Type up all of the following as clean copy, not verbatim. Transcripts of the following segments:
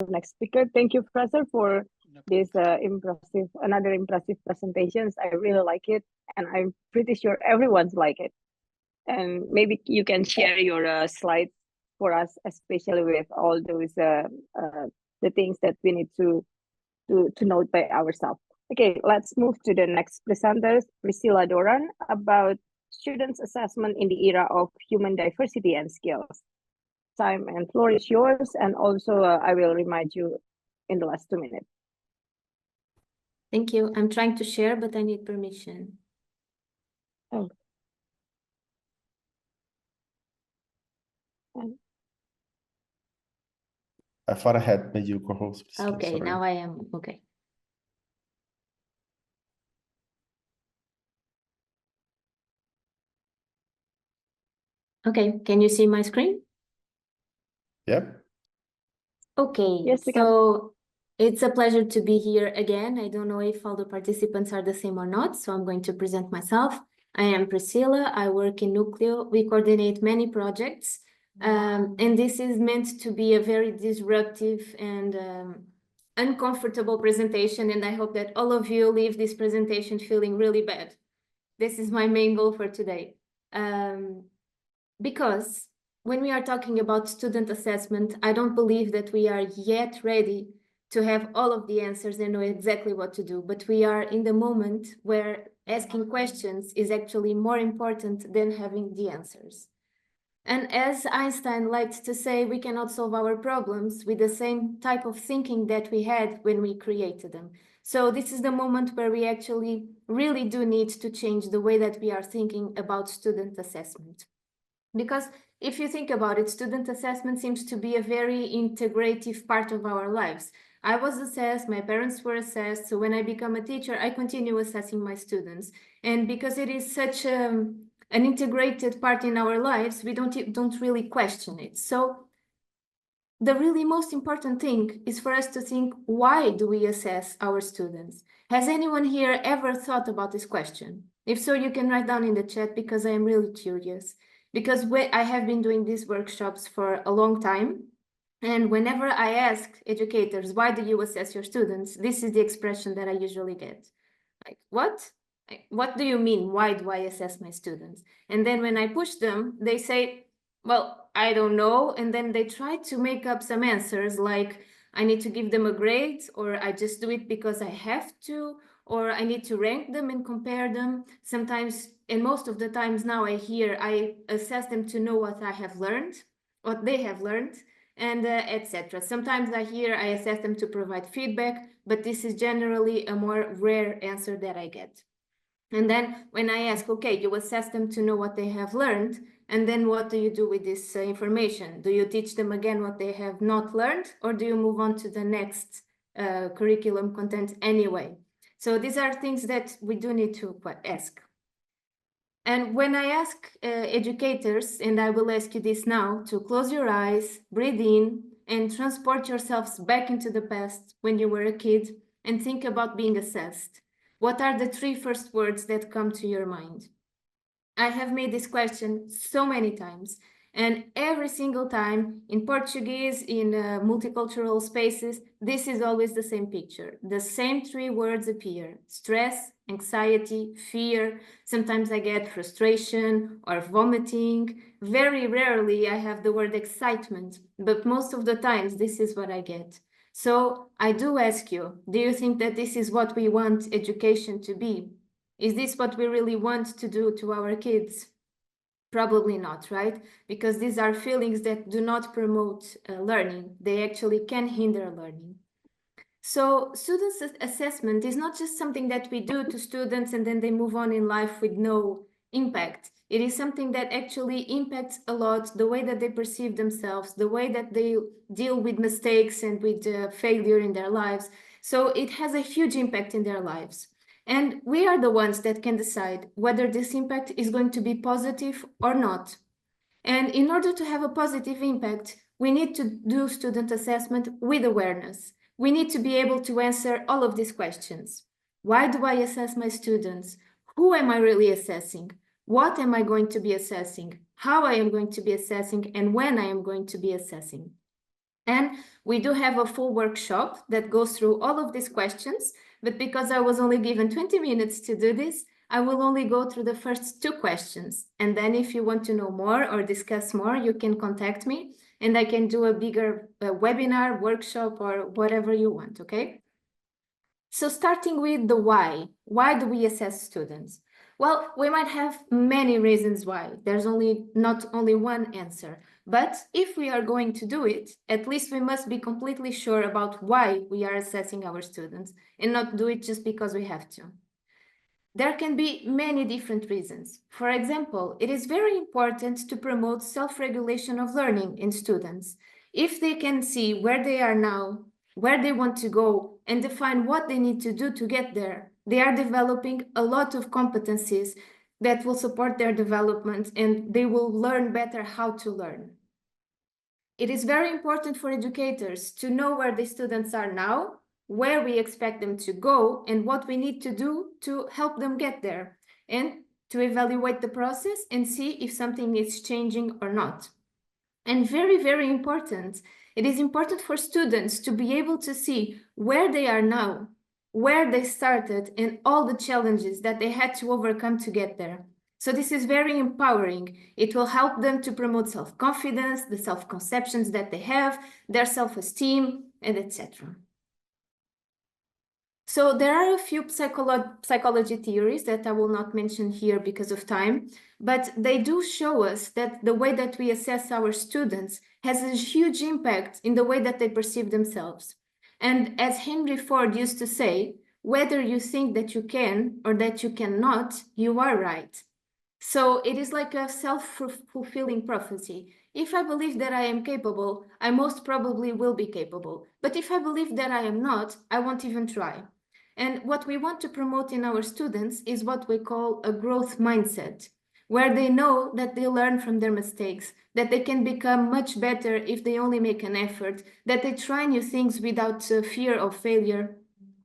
next speaker. Thank you, Professor, for this another impressive presentations. I really like it, and I'm pretty sure everyone's like it. And maybe you can share your slides for us, especially with all those the things that we need to note by ourselves. Okay, let's move to the next presenters, Priscila Doran, about students' assessment in the era of human diversity and skills. Time and floor is yours, and also I will remind you in the last 2 minutes. Thank you. I'm trying to share, but I need permission. Oh. Far ahead by you, co-host. Okay, sorry. Now I am okay. Okay, can you see my screen? Yep. Okay, yes, so it's a pleasure to be here again. I don't know if all the participants are the same or not, so I'm going to present myself. I am Priscila. I work in Núcleo. We coordinate many projects, and this is meant to be a very disruptive and uncomfortable presentation, and I hope that all of you leave this presentation feeling really bad. This is my main goal for today. Because when we are talking about student assessment, I don't believe that we are yet ready to have all of the answers and know exactly what to do, but we are in the moment where asking questions is actually more important than having the answers. And as Einstein liked to say, we cannot solve our problems with the same type of thinking that we had when we created them. So this is the moment where we actually really do need to change the way that we are thinking about student assessment. Because if you think about it, student assessment seems to be a very integrative part of our lives. I was assessed, my parents were assessed, so when I become a teacher, I continue assessing my students. And because it is such an integrated part in our lives, we don't really question it. So the really most important thing is for us to think, why do we assess our students? Has anyone here ever thought about this question? If so, you can write down in the chat, because I am really curious. Because I have been doing these workshops for a long time. And whenever I ask educators, why do you assess your students? This is the expression that I usually get. Like, what? What do you mean? Why do I assess my students? And then when I push them, they say, well, I don't know. And then they try to make up some answers like, I need to give them a grade, or I just do it because I have to, or I need to rank them and compare them. Sometimes, and most of the times now I assess them to know what I have learned, what they have learned, and etc. Sometimes I assess them to provide feedback, but this is generally a more rare answer that I get. And then when I ask, okay, you assess them to know what they have learned, and then what do you do with this information? Do you teach them again what they have not learned, or do you move on to the next curriculum content anyway? So these are things that we do need to ask. And when I ask educators, and I will ask you this now, to close your eyes, breathe in, and transport yourselves back into the past when you were a kid, and think about being assessed. What are the 3 first words that come to your mind? I have made this question so many times, and every single time in Portuguese, in multicultural spaces, this is always the same picture. The same 3 words appear: stress, anxiety, fear. Sometimes I get frustration or vomiting. Very rarely I have the word excitement, but most of the times this is what I get. So I do ask you, do you think that this is what we want education to be? Is this what we really want to do to our kids? Probably not, right? Because these are feelings that do not promote learning. They actually can hinder learning. So students' assessment is not just something that we do to students and then they move on in life with no impact. It is something that actually impacts a lot the way that they perceive themselves, the way that they deal with mistakes and with failure in their lives. So it has a huge impact in their lives. And we are the ones that can decide whether this impact is going to be positive or not. And in order to have a positive impact, we need to do student assessment with awareness. We need to be able to answer all of these questions. Why do I assess my students? Who am I really assessing? What am I going to be assessing? How I am going to be assessing, and when I am going to be assessing. And we do have a full workshop that goes through all of these questions, but because I was only given 20 minutes to do this, I will only go through the first 2 questions. And then if you want to know more or discuss more, you can contact me and I can do a bigger webinar, workshop, or whatever you want, okay? So starting with the why do we assess students? Well, we might have many reasons why. There's not only one answer. But if we are going to do it, at least we must be completely sure about why we are assessing our students and not do it just because we have to. There can be many different reasons. For example, it is very important to promote self-regulation of learning in students. If they can see where they are now, where they want to go, and define what they need to do to get there, they are developing a lot of competencies that will support their development and they will learn better how to learn. It is very important for educators to know where the students are now, where we expect them to go, and what we need to do to help them get there, and to evaluate the process and see if something is changing or not. And very, very important, it is important for students to be able to see where they are now, where they started, and all the challenges that they had to overcome to get there. So this is very empowering. It will help them to promote self-confidence, the self-conceptions that they have, their self-esteem, and etc. So there are a few psychology theories that I will not mention here because of time, but they do show us that the way that we assess our students has a huge impact in the way that they perceive themselves. And as Henry Ford used to say, whether you think that you can or that you cannot, you are right. So it is like a self-fulfilling prophecy. If I believe that I am capable, I most probably will be capable. But if I believe that I am not, I won't even try. And what we want to promote in our students is what we call a growth mindset, where they know that they learn from their mistakes, that they can become much better if they only make an effort, that they try new things without fear of failure,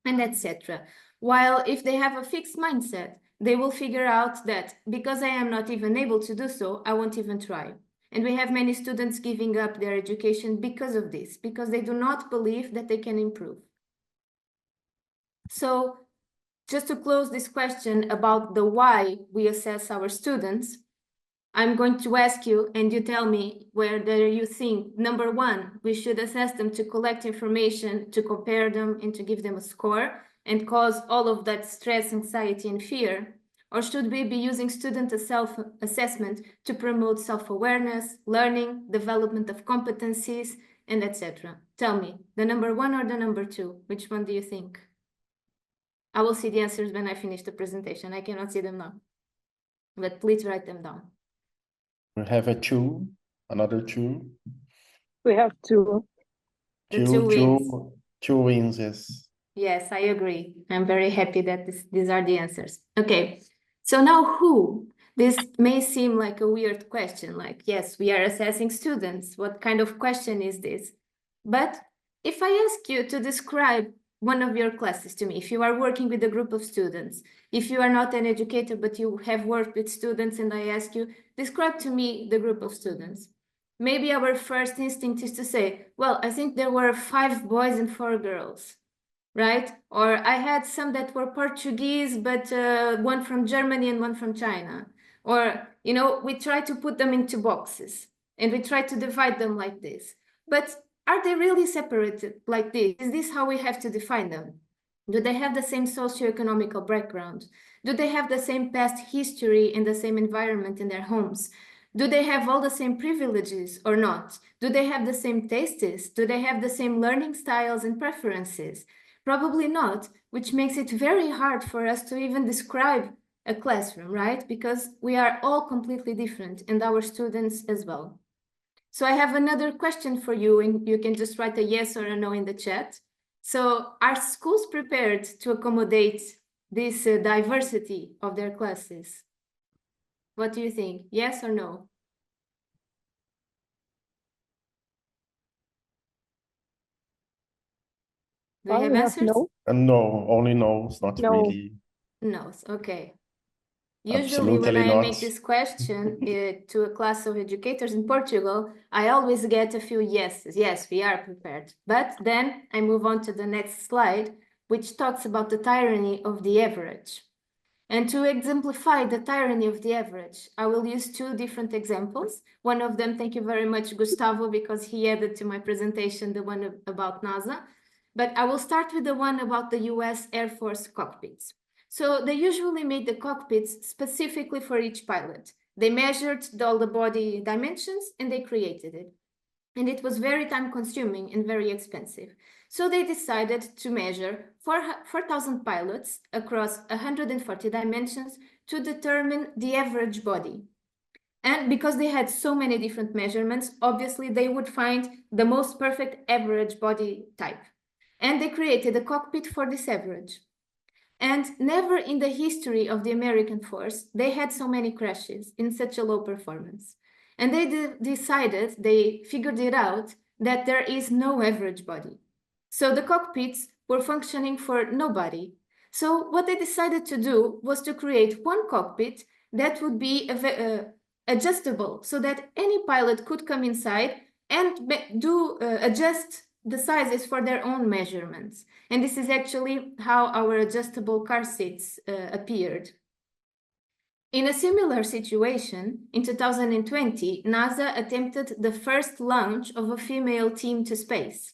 and etc. While if they have a fixed mindset, they will figure out that because I am not even able to do so, I won't even try. And we have many students giving up their education because of this, because they do not believe that they can improve. So just to close this question about the why we assess our students, I'm going to ask you and you tell me whether you think, number 1, we should assess them to collect information, to compare them and to give them a score and cause all of that stress, anxiety and fear? Or should we be using student self-assessment to promote self-awareness, learning, development of competencies, and etc.? Tell me, the number 1 or the number 2? Which one do you think? I will see the answers when I finish the presentation. I cannot see them now, but please write them down. We have a 2, another 2. We have to. The 2 wins. 2 wins, yes. Yes, I agree. I'm very happy that these are the answers. Okay, so now who? This may seem like a weird question, like, yes, we are assessing students. What kind of question is this? But if I ask you to describe one of your classes to me, if you are working with a group of students, if you are not an educator, but you have worked with students and I ask you, describe to me the group of students. Maybe our first instinct is to say, well, I think there were 5 boys and 4 girls, right? Or I had some that were Portuguese, but one from Germany and one from China. Or, you know, we try to put them into boxes and we try to divide them like this. But are they really separated like this? Is this how we have to define them? Do they have the same socioeconomical background? Do they have the same past history and the same environment in their homes? Do they have all the same privileges or not? Do they have the same tastes? Do they have the same learning styles and preferences? Probably not, which makes it very hard for us to even describe a classroom, right? Because we are all completely different and our students as well. So I have another question for you, and you can just write a yes or a no in the chat. So are schools prepared to accommodate this diversity of their classes? What do you think? Yes or no? Do we have answers? No. And no, only no, it's not No. really. No, okay. Usually when Absolutely I not. make this question to a class of educators in Portugal, I always get a few yeses. Yes, we are prepared. But then I move on to the next slide, which talks about the tyranny of the average. And to exemplify the tyranny of the average, I will use two different examples. One of them, thank you very much, Gustavo, because he added to my presentation the one about NASA. But I will start with the one about the US Air Force cockpits. So they usually made the cockpits specifically for each pilot. They measured all the body dimensions and they created it. And it was very time consuming and very expensive. So they decided to measure 4,000 pilots across 140 dimensions to determine the average body. And because they had so many different measurements, obviously they would find the most perfect average body type. And they created a cockpit for this average. And never in the history of the American force, they had so many crashes in such a low performance. And they figured it out that there is no average body. So the cockpits were functioning for nobody. So what they decided to do was to create one cockpit that would be adjustable so that any pilot could come inside and adjust the sizes for their own measurements. And this is actually how our adjustable car seats appeared. In a similar situation, in 2020, NASA attempted the first launch of a female team to space.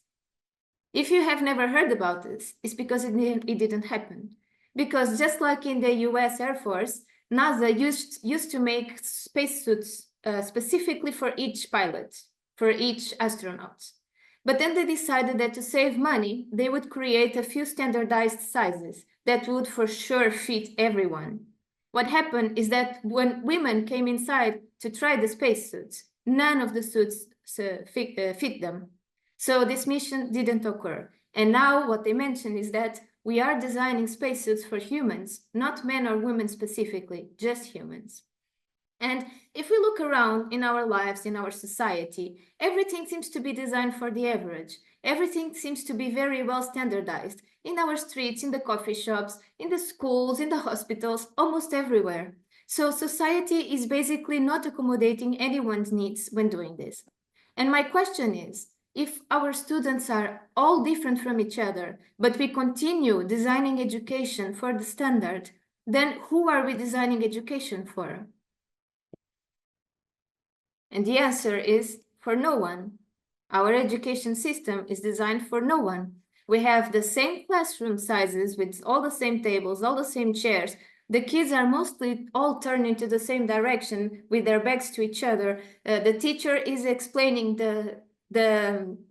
If you have never heard about this, it's because it didn't happen. Because just like in the US Air Force, NASA used to make spacesuits specifically for each pilot, for each astronaut. But then they decided that to save money, they would create a few standardized sizes that would for sure fit everyone. What happened is that when women came inside to try the spacesuits, none of the suits fit them. So this mission didn't occur. And now what they mention is that we are designing spacesuits for humans, not men or women specifically, just humans. And if we look around in our lives, in our society, everything seems to be designed for the average. Everything seems to be very well standardized in our streets, in the coffee shops, in the schools, in the hospitals, almost everywhere. So society is basically not accommodating anyone's needs when doing this. And my question is, if our students are all different from each other, but we continue designing education for the standard, then who are we designing education for? And the answer is for no one. Our education system is designed for no one. We have the same classroom sizes with all the same tables, all the same chairs. The kids are mostly all turned into the same direction with their backs to each other. The teacher is explaining the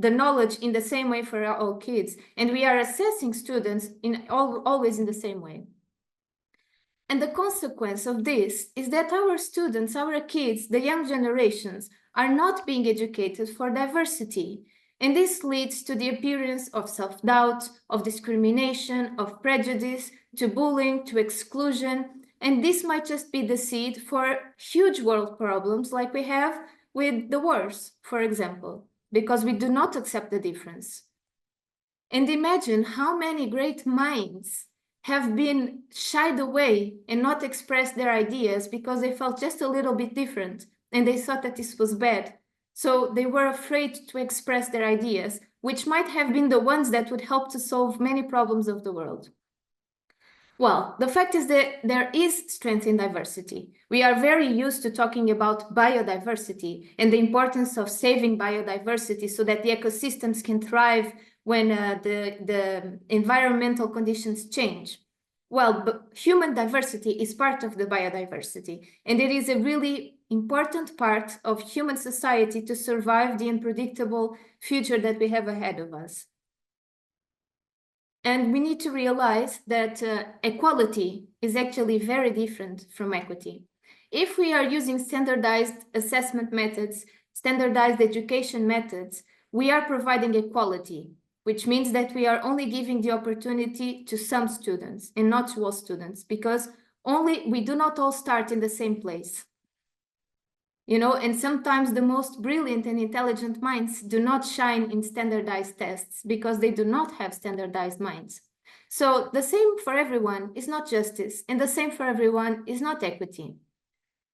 knowledge in the same way for all kids. And we are assessing students always in the same way. And the consequence of this is that our students, our kids, the young generations are not being educated for diversity. And this leads to the appearance of self-doubt, of discrimination, of prejudice, to bullying, to exclusion. And this might just be the seed for huge world problems like we have with the wars, for example, because we do not accept the difference. And imagine how many great minds have been shied away and not expressed their ideas because they felt just a little bit different and they thought that this was bad. So they were afraid to express their ideas, which might have been the ones that would help to solve many problems of the world. Well, the fact is that there is strength in diversity. We are very used to talking about biodiversity and the importance of saving biodiversity so that the ecosystems can thrive when the environmental conditions change. Well, but human diversity is part of the biodiversity, and it is a really important part of human society to survive the unpredictable future that we have ahead of us. And we need to realize that equality is actually very different from equity. If we are using standardized assessment methods, standardized education methods, we are providing equality, which means that we are only giving the opportunity to some students and not to all students, because we do not all start in the same place. You know, and sometimes the most brilliant and intelligent minds do not shine in standardized tests because they do not have standardized minds. So the same for everyone is not justice, and the same for everyone is not equity.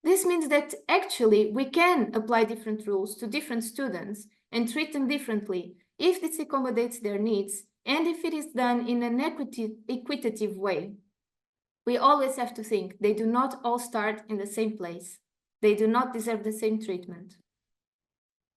This means that actually we can apply different rules to different students and treat them differently if this accommodates their needs and if it is done in an equitative way. We always have to think they do not all start in the same place. They do not deserve the same treatment.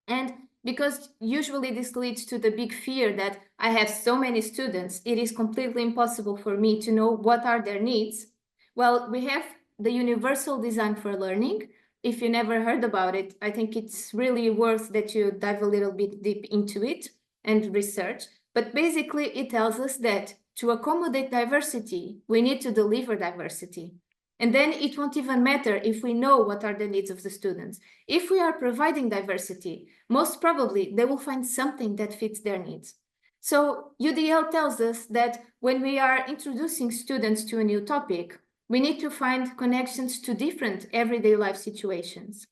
And because usually this leads to the big fear that I have so many students, it is completely impossible for me to know what are their needs. Well, we have the Universal Design for Learning. If you never heard about it, I think it's really worth that you dive a little bit deep into it and research. But basically, it tells us that to accommodate diversity, we need to deliver diversity. And then it won't even matter if we know what are the needs of the students. If we are providing diversity, most probably they will find something that fits their needs. So UDL tells us that when we are introducing students to a new topic, we need to find connections to different everyday life situations.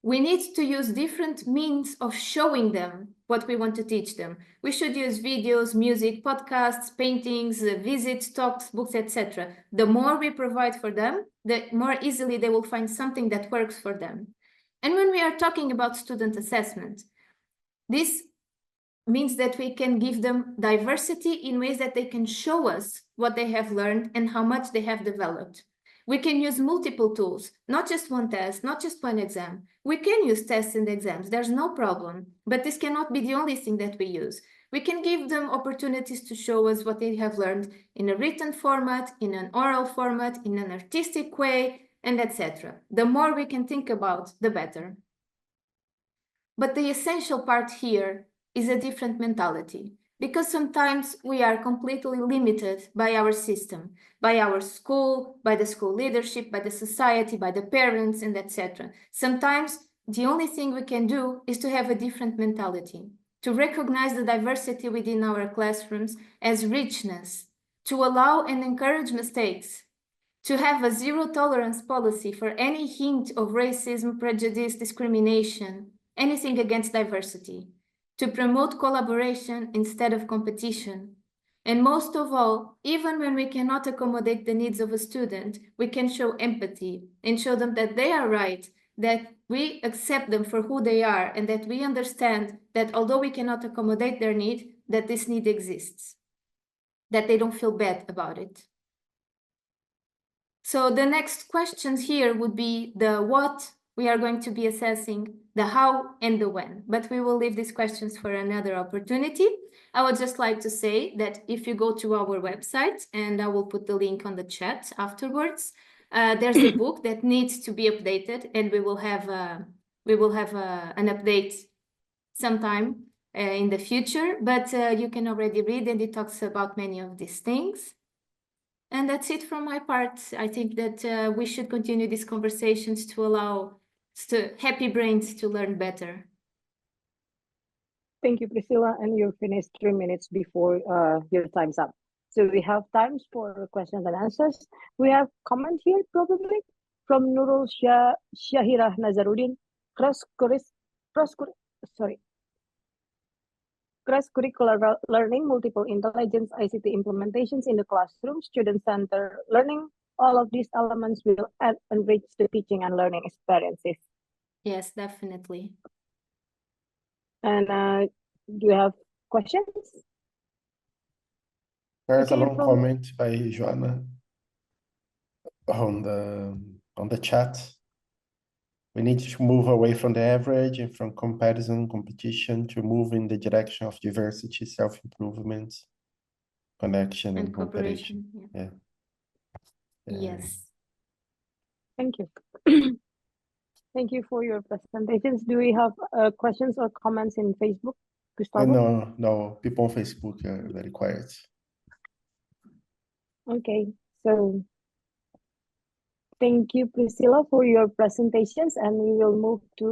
We need to use different means of showing them what we want to teach them. We should use videos, music, podcasts, paintings, visits, talks, books, etc. The more we provide for them, the more easily they will find something that works for them. And when we are talking about student assessment, this means that we can give them diversity in ways that they can show us what they have learned and how much they have developed. We can use multiple tools, not just one test, not just one exam. We can use tests and exams, there's no problem, but this cannot be the only thing that we use. We can give them opportunities to show us what they have learned in a written format, in an oral format, in an artistic way, and etc. The more we can think about, the better. But the essential part here is a different mentality, because sometimes we are completely limited by our system, by our school, by the school leadership, by the society, by the parents, and etc. Sometimes the only thing we can do is to have a different mentality, to recognize the diversity within our classrooms as richness, to allow and encourage mistakes, to have a zero tolerance policy for any hint of racism, prejudice, discrimination, anything against diversity, to promote collaboration instead of competition. And most of all, even when we cannot accommodate the needs of a student, we can show empathy and show them that they are right, that we accept them for who they are, and that we understand that although we cannot accommodate their need, that this need exists, that they don't feel bad about it. So the next questions here would be the what we are going to be assessing, the how and the when, but we will leave these questions for another opportunity. I would just like to say that if you go to our website, and I will put the link on the chat afterwards, there's a book that needs to be updated, and we will have an update sometime in the future, but you can already read, and it talks about many of these things. And that's it from my part. I think that we should continue these conversations to allow happy brains to learn better. Thank you, Priscilla. And you finished 3 minutes before your time's up. So we have times for questions and answers. We have comment here probably from Nurul Shahira Nazaruddin. Cross-curricular learning, multiple intelligence, ICT implementations in the classroom, student-centered learning, all of these elements will enrich the teaching and learning experiences. Yes, definitely. And do you have questions? There's a long comment by Joanna on the chat. We need to move away from the average and from comparison, competition, to move in the direction of diversity, self-improvement, connection, and cooperation. Yeah. Yes. Thank you. Thank you for your presentations. Do we have questions or comments in Facebook, Gustavo? No, people on Facebook are very quiet. Okay, so thank you, Priscilla, for your presentations, and we will move to